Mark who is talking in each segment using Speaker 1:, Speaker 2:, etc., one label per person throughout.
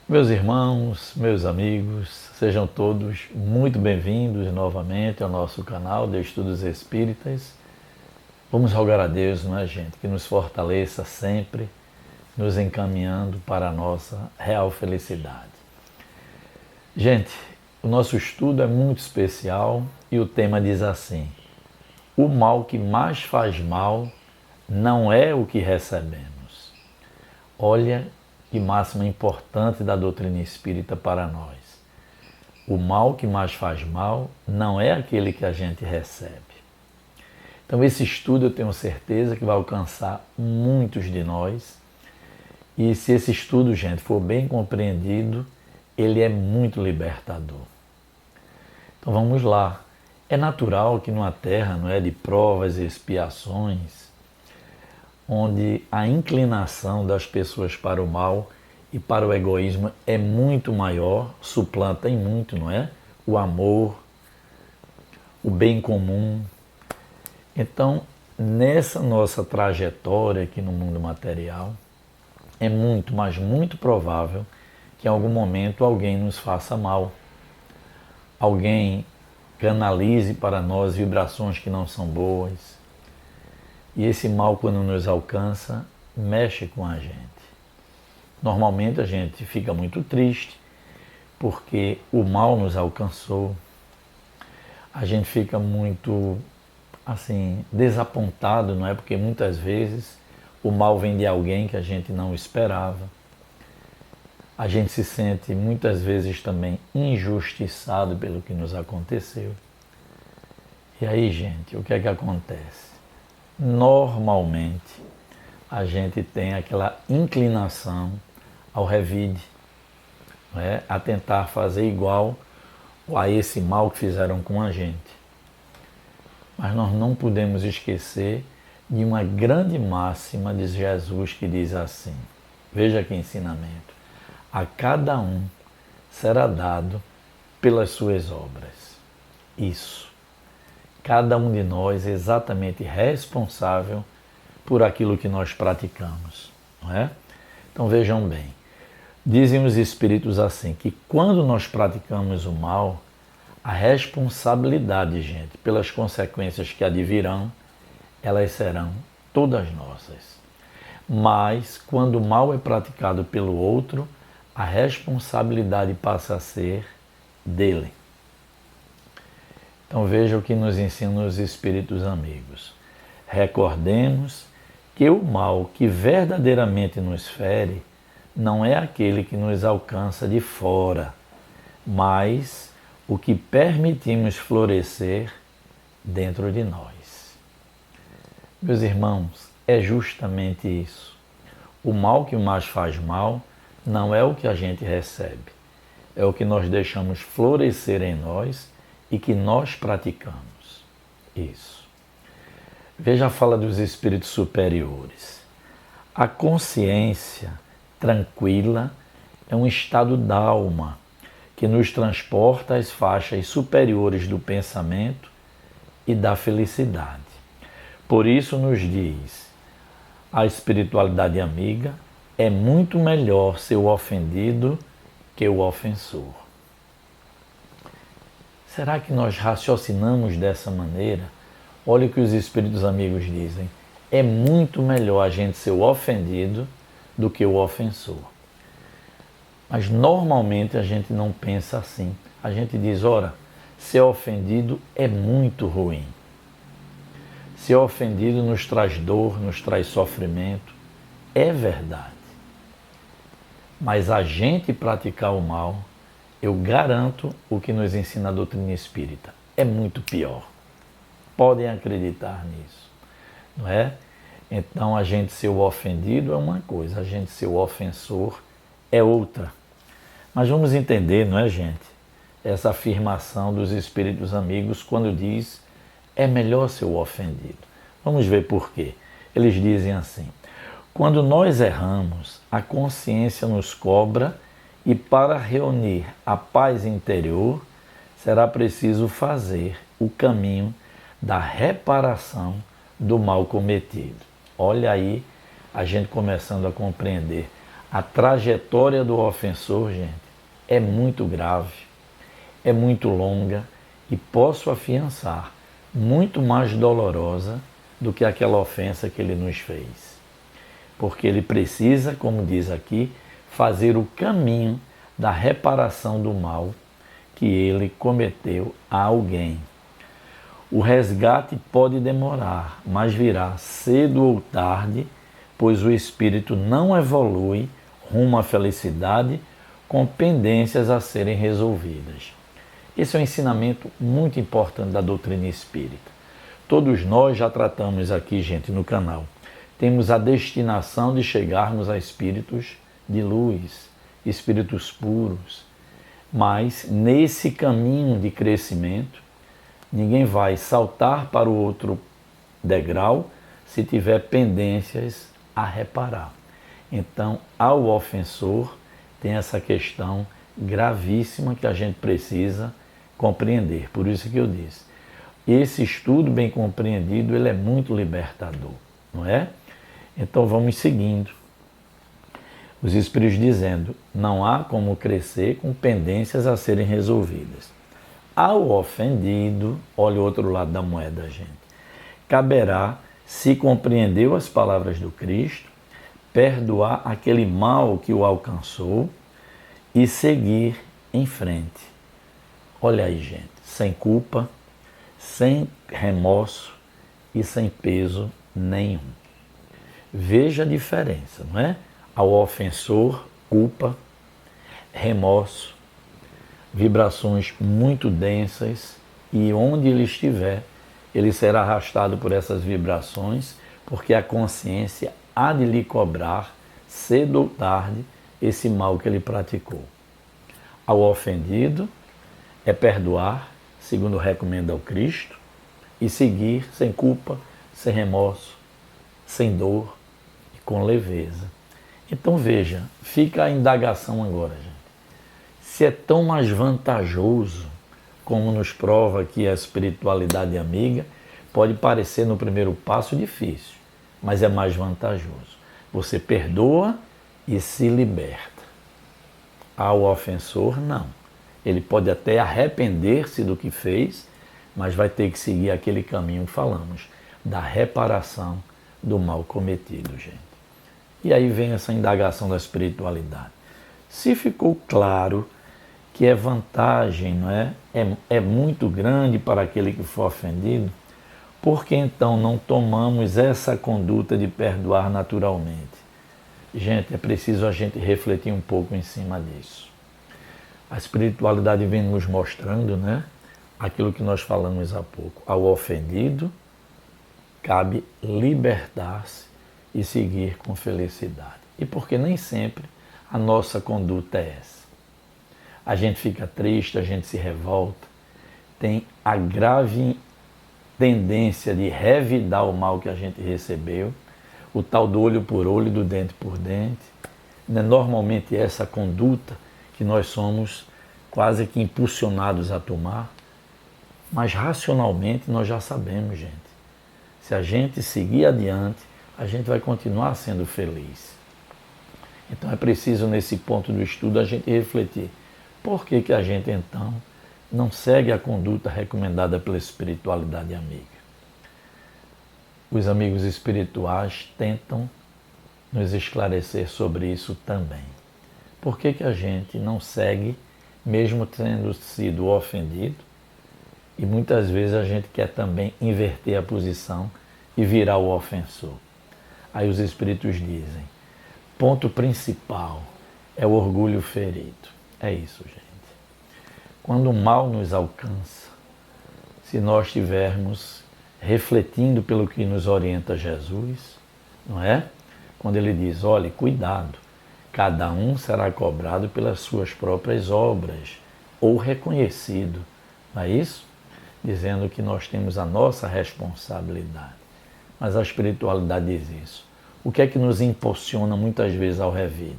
Speaker 1: Meus irmãos, meus amigos, sejam todos muito bem-vindos novamente ao nosso canal de Estudos Espíritas. Vamos rogar a Deus, não é, gente, que nos fortaleça sempre, nos encaminhando para a nossa real felicidade. Gente, o nosso estudo é muito especial e o tema diz assim: o mal que mais faz mal não é o que recebemos. Olha que máxima importante da doutrina espírita para nós. O mal que mais faz mal não é aquele que a gente recebe. Então esse estudo eu tenho certeza que vai alcançar muitos de nós. E se esse estudo, gente, for bem compreendido, ele é muito libertador. Então vamos lá. É natural que numa terra, não é, de provas e expiações, onde a inclinação das pessoas para o mal e para o egoísmo é muito maior, suplanta em muito, não é? O amor, o bem comum. Então, nessa nossa trajetória aqui no mundo material, é muito, mas muito provável que em algum momento alguém nos faça mal. Alguém canalize para nós vibrações que não são boas. E esse mal, quando nos alcança, mexe com a gente. Normalmente a gente fica muito triste porque o mal nos alcançou. A gente fica muito, assim, desapontado, não é? Porque muitas vezes o mal vem de alguém que a gente não esperava. A gente se sente muitas vezes também injustiçado pelo que nos aconteceu. E aí, gente, o que é que acontece? Normalmente, a gente tem aquela inclinação ao revide, não é? A tentar fazer igual a esse mal que fizeram com a gente. Mas nós não podemos esquecer de uma grande máxima de Jesus que diz assim, veja que ensinamento: a cada um será dado pelas suas obras. Isso. Cada um de nós é exatamente responsável por aquilo que nós praticamos, não é? Então vejam bem, dizem os espíritos assim, que quando nós praticamos o mal, a responsabilidade, gente, pelas consequências que advirão, elas serão todas nossas. Mas quando o mal é praticado pelo outro, a responsabilidade passa a ser dele. Então veja o que nos ensinam os espíritos amigos. Recordemos que o mal que verdadeiramente nos fere não é aquele que nos alcança de fora, mas o que permitimos florescer dentro de nós. Meus irmãos, é justamente isso. O mal que mais faz mal não é o que a gente recebe, é o que nós deixamos florescer em nós e que nós praticamos. Isso. Veja a fala dos espíritos superiores. A consciência tranquila é um estado da alma que nos transporta às faixas superiores do pensamento e da felicidade. Por isso nos diz a espiritualidade amiga: é muito melhor ser o ofendido que o ofensor. Será que nós raciocinamos dessa maneira? Olha o que os espíritos amigos dizem. É muito melhor a gente ser o ofendido do que o ofensor. Mas normalmente a gente não pensa assim. A gente diz, ora, ser ofendido é muito ruim. Ser ofendido nos traz dor, nos traz sofrimento. É verdade. Mas a gente praticar o mal, eu garanto o que nos ensina a doutrina espírita, é muito pior. Podem acreditar nisso, não é? Então a gente ser o ofendido é uma coisa, a gente ser o ofensor é outra. Mas vamos entender, não é, gente? Essa afirmação dos espíritos amigos quando diz é melhor ser o ofendido. Vamos ver por quê. Eles dizem assim: quando nós erramos, a consciência nos cobra e para reunir a paz interior, será preciso fazer o caminho da reparação do mal cometido. Olha aí a gente começando a compreender A trajetória do ofensor, gente, é muito grave, é muito longa e posso afiançar, muito mais dolorosa do que aquela ofensa que ele nos fez. Porque ele precisa, como diz aqui, fazer o caminho da reparação do mal que ele cometeu a alguém. O resgate pode demorar, mas virá cedo ou tarde, pois o espírito não evolui rumo à felicidade com pendências a serem resolvidas. Esse é um ensinamento muito importante da doutrina espírita. Todos nós já tratamos aqui, gente, no canal. Temos a destinação de chegarmos a espíritos de luz, espíritos puros. Mas nesse caminho de crescimento, ninguém vai saltar para o outro degrau se tiver pendências a reparar. Então, ao ofensor, tem essa questão gravíssima que a gente precisa compreender. Por isso que eu disse, esse estudo bem compreendido, ele é muito libertador, não é? Então vamos seguindo. Os espíritos dizendo, não há como crescer com pendências a serem resolvidas. Ao ofendido, olha o outro lado da moeda, gente, caberá, se compreendeu as palavras do Cristo, perdoar aquele mal que o alcançou e seguir em frente. Olha aí, gente, sem culpa, sem remorso e sem peso nenhum. Veja a diferença, não é? Ao ofensor, culpa, remorso, vibrações muito densas, e onde ele estiver, ele será arrastado por essas vibrações, porque a consciência há de lhe cobrar, cedo ou tarde, esse mal que ele praticou. Ao ofendido, é perdoar, segundo recomenda o Cristo, e seguir sem culpa, sem remorso, sem dor e com leveza. Então veja, fica a indagação agora, gente. Se é tão mais vantajoso, como nos prova aqui a espiritualidade amiga, pode parecer no primeiro passo difícil, mas é mais vantajoso. Você perdoa e se liberta. Ao ofensor, não. Ele pode até arrepender-se do que fez, mas vai ter que seguir aquele caminho que falamos, da reparação do mal cometido, gente. E aí vem essa indagação da espiritualidade. Se ficou claro que é vantagem, não é? É muito grande para aquele que for ofendido, por que então não tomamos essa conduta de perdoar naturalmente? Gente, é preciso a gente refletir um pouco em cima disso. A espiritualidade vem nos mostrando, né? Aquilo que nós falamos há pouco. Ao ofendido, cabe libertar-se e seguir com felicidade. E porque nem sempre a nossa conduta é essa. A gente fica triste, a gente se revolta, tem a grave tendência de revidar o mal que a gente recebeu, o tal do olho por olho, do dente por dente. Normalmente é essa conduta que nós somos quase que impulsionados a tomar, mas racionalmente nós já sabemos, gente. Se a gente seguir adiante, a gente vai continuar sendo feliz. Então é preciso, nesse ponto do estudo, a gente refletir. Por que a gente, então, não segue a conduta recomendada pela espiritualidade amiga? Os amigos espirituais tentam nos esclarecer sobre isso também. Por que a gente não segue, mesmo tendo sido ofendido? E muitas vezes a gente quer também inverter a posição e virar o ofensor. Aí os espíritos dizem, ponto principal é o orgulho ferido. É isso, gente. Quando o mal nos alcança, se nós estivermos refletindo pelo que nos orienta Jesus, não é? Quando ele diz, olhe, cuidado, cada um será cobrado pelas suas próprias obras, ou reconhecido, não é isso? Dizendo que nós temos a nossa responsabilidade. Mas a espiritualidade diz isso. O que é que nos impulsiona muitas vezes ao revide?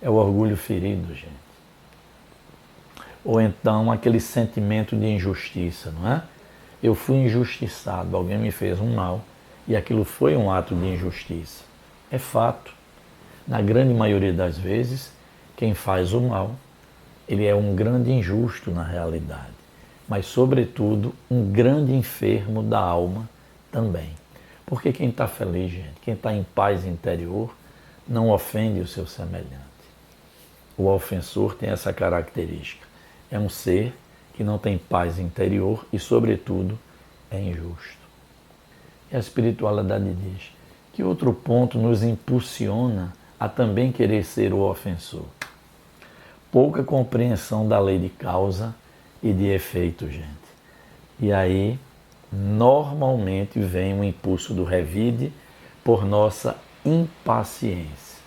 Speaker 1: É o orgulho ferido, gente. Ou então aquele sentimento de injustiça, não é? Eu fui injustiçado, alguém me fez um mal e aquilo foi um ato de injustiça. É fato. Na grande maioria das vezes, quem faz o mal, ele é um grande injusto na realidade, mas sobretudo um grande enfermo da alma também. Porque quem está feliz, gente, quem está em paz interior, não ofende o seu semelhante. O ofensor tem essa característica. É um ser que não tem paz interior e, sobretudo, é injusto. E a espiritualidade diz que outro ponto nos impulsiona a também querer ser o ofensor. Pouca compreensão da lei de causa e de efeito, gente. E aí, normalmente, vem o impulso do revide por nossa impaciência,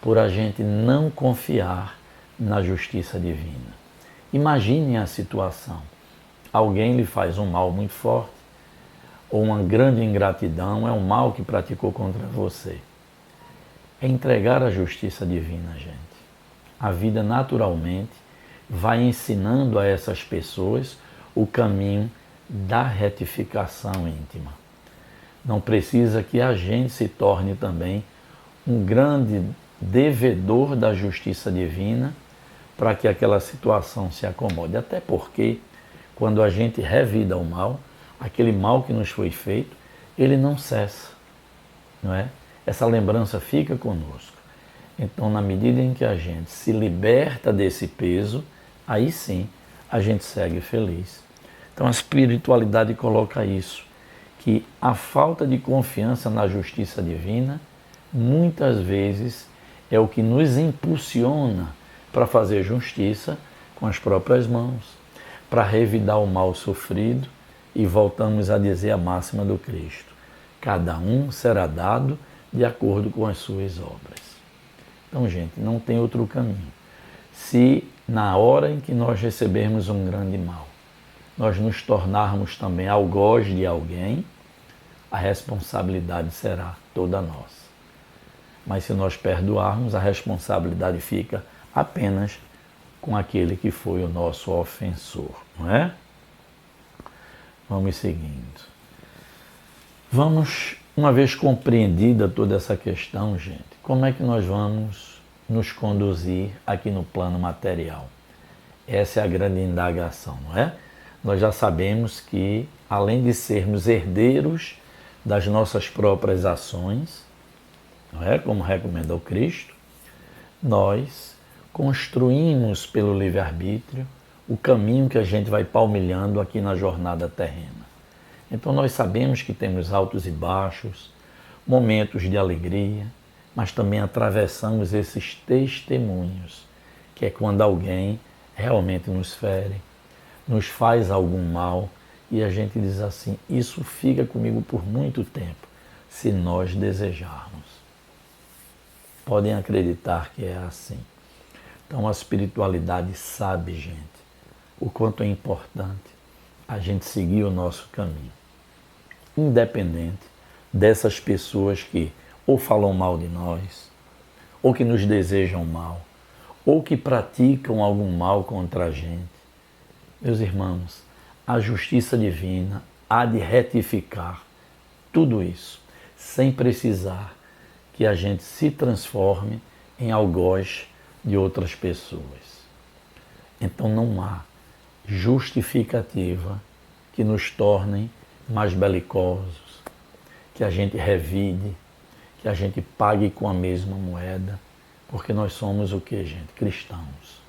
Speaker 1: por a gente não confiar na justiça divina. Imaginem a situação. Alguém lhe faz um mal muito forte, ou uma grande ingratidão, é um mal que praticou contra você. É entregar a justiça divina, gente. A vida naturalmente vai ensinando a essas pessoas o caminho da retificação íntima. Não precisa que a gente se torne também um grande devedor da justiça divina para que aquela situação se acomode. Até porque, quando a gente revida o mal, aquele mal que nos foi feito, ele não cessa, não é? Essa lembrança fica conosco. Então, na medida em que a gente se liberta desse peso, aí sim a gente segue feliz. Então, a espiritualidade coloca isso, que a falta de confiança na justiça divina, muitas vezes, é o que nos impulsiona para fazer justiça com as próprias mãos, para revidar o mal sofrido, e voltamos a dizer a máxima do Cristo: cada um será dado de acordo com as suas obras. Então, gente, não tem outro caminho. Se na hora em que nós recebermos um grande mal, nós nos tornarmos também algoz de alguém, a responsabilidade será toda nossa. Mas se nós perdoarmos, a responsabilidade fica apenas com aquele que foi o nosso ofensor, não é? Vamos seguindo. Vamos, uma vez compreendida toda essa questão, gente, como é que nós vamos nos conduzir aqui no plano material? Essa é a grande indagação, não é? Nós já sabemos que, além de sermos herdeiros das nossas próprias ações, não é? Como recomenda o Cristo, nós construímos pelo livre-arbítrio o caminho que a gente vai palmilhando aqui na jornada terrena. Então nós sabemos que temos altos e baixos, momentos de alegria, mas também atravessamos esses testemunhos, que é quando alguém realmente nos fere, nos faz algum mal e a gente diz assim: isso fica comigo por muito tempo, se nós desejarmos. Podem acreditar que é assim. Então a espiritualidade sabe, gente, o quanto é importante a gente seguir o nosso caminho, independente dessas pessoas que ou falam mal de nós, ou que nos desejam mal, ou que praticam algum mal contra a gente. Meus irmãos, a justiça divina há de retificar tudo isso, sem precisar que a gente se transforme em algoz de outras pessoas. Então não há justificativa que nos tornem mais belicosos, que a gente revide, que a gente pague com a mesma moeda, porque nós somos o que, gente? Cristãos.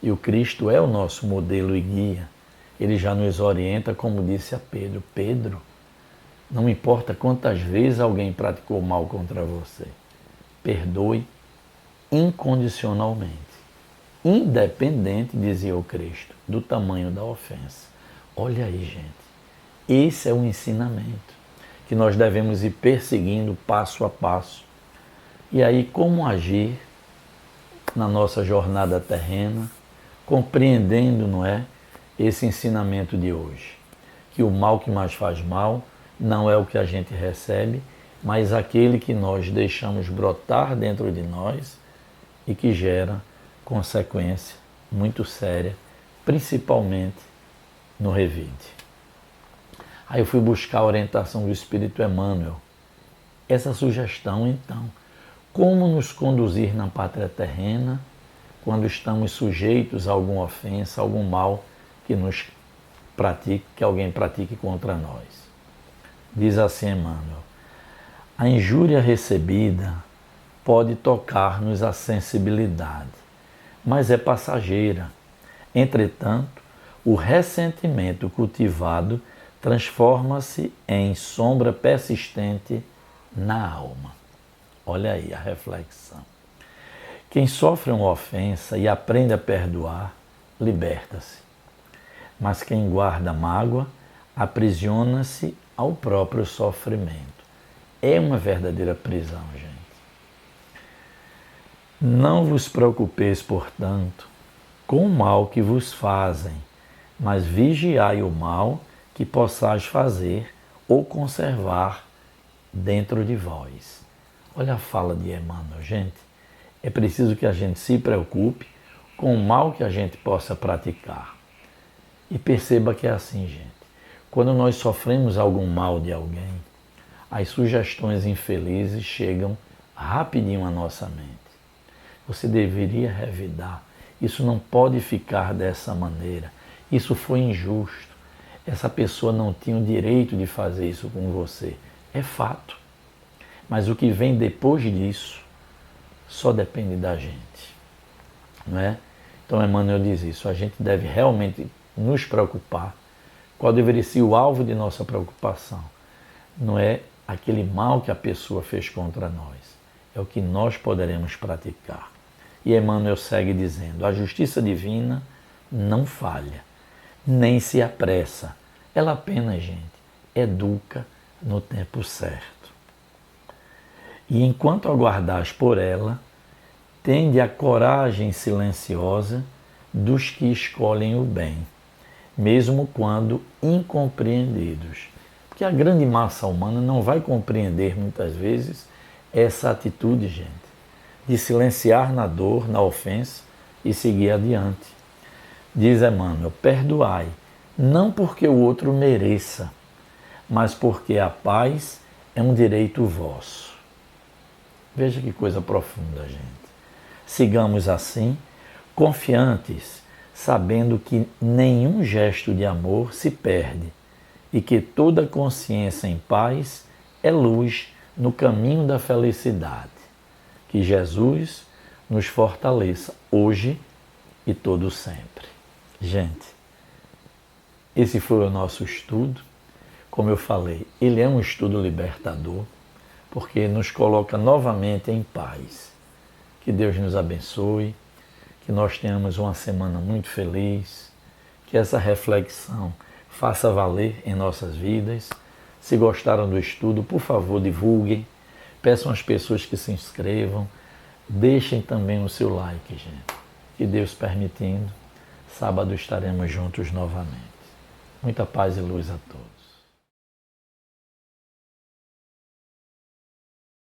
Speaker 1: E o Cristo é o nosso modelo e guia. Ele já nos orienta, como disse a Pedro: Pedro, não importa quantas vezes alguém praticou mal contra você, perdoe incondicionalmente, independente, dizia o Cristo, do tamanho da ofensa. Olha aí, gente, esse é o ensinamento que nós devemos ir perseguindo passo a passo. E aí, como agir na nossa jornada terrena, compreendendo, não é, esse ensinamento de hoje, que o mal que mais faz mal não é o que a gente recebe, mas aquele que nós deixamos brotar dentro de nós e que gera consequência muito séria, principalmente no revide. Aí eu fui buscar a orientação do Espírito Emmanuel. Essa sugestão, então,
Speaker 2: como nos conduzir na pátria terrena quando estamos sujeitos a alguma ofensa, algum mal que alguém pratique contra nós. Diz assim Emmanuel: a injúria recebida pode tocar-nos a sensibilidade, mas é passageira. Entretanto, o ressentimento cultivado transforma-se em sombra persistente na alma. Olha aí a reflexão. Quem sofre uma ofensa e aprende a perdoar, liberta-se. Mas quem guarda mágoa, aprisiona-se ao próprio sofrimento. É uma verdadeira prisão, gente. Não vos preocupeis, portanto, com o mal que vos fazem, mas vigiai o mal que possais fazer ou conservar dentro de vós. Olha a fala de Emmanuel, gente. É preciso que a gente se preocupe com o mal que a gente possa praticar. E perceba que é assim, gente. Quando nós sofremos algum mal de alguém, as sugestões infelizes chegam rapidinho à nossa mente. Você deveria revidar. Isso não pode ficar dessa maneira. Isso foi injusto. Essa pessoa não tinha o direito de fazer isso com você. É fato. Mas o que vem depois disso só depende da gente. Não é? Então Emmanuel diz isso. A gente deve realmente nos preocupar. Qual deveria ser o alvo de nossa preocupação? Não é aquele mal que a pessoa fez contra nós. É o que nós poderemos praticar. E Emmanuel segue dizendo: a justiça divina não falha, nem se apressa. Ela apenas, gente, educa no tempo certo. E enquanto aguardas por ela, tende a coragem silenciosa dos que escolhem o bem, mesmo quando incompreendidos. Porque a grande massa humana não vai compreender muitas vezes essa atitude, gente, de silenciar na dor, na ofensa e seguir adiante. Diz Emmanuel: perdoai, não porque o outro mereça, mas porque a paz é um direito vosso. Veja que coisa profunda, gente. Sigamos assim, confiantes, sabendo que nenhum gesto de amor se perde e que toda consciência em paz é luz no caminho da felicidade. Que Jesus nos fortaleça hoje e todo sempre. Gente, esse foi o nosso estudo. Como eu falei, ele é um estudo libertador, porque nos coloca novamente em paz. Que Deus nos abençoe, que nós tenhamos uma semana muito feliz, que essa reflexão faça valer em nossas vidas. Se gostaram do estudo, por favor, divulguem, peçam às pessoas que se inscrevam, deixem também o seu like, gente. Que Deus permitindo, sábado estaremos juntos novamente. Muita paz e luz a todos.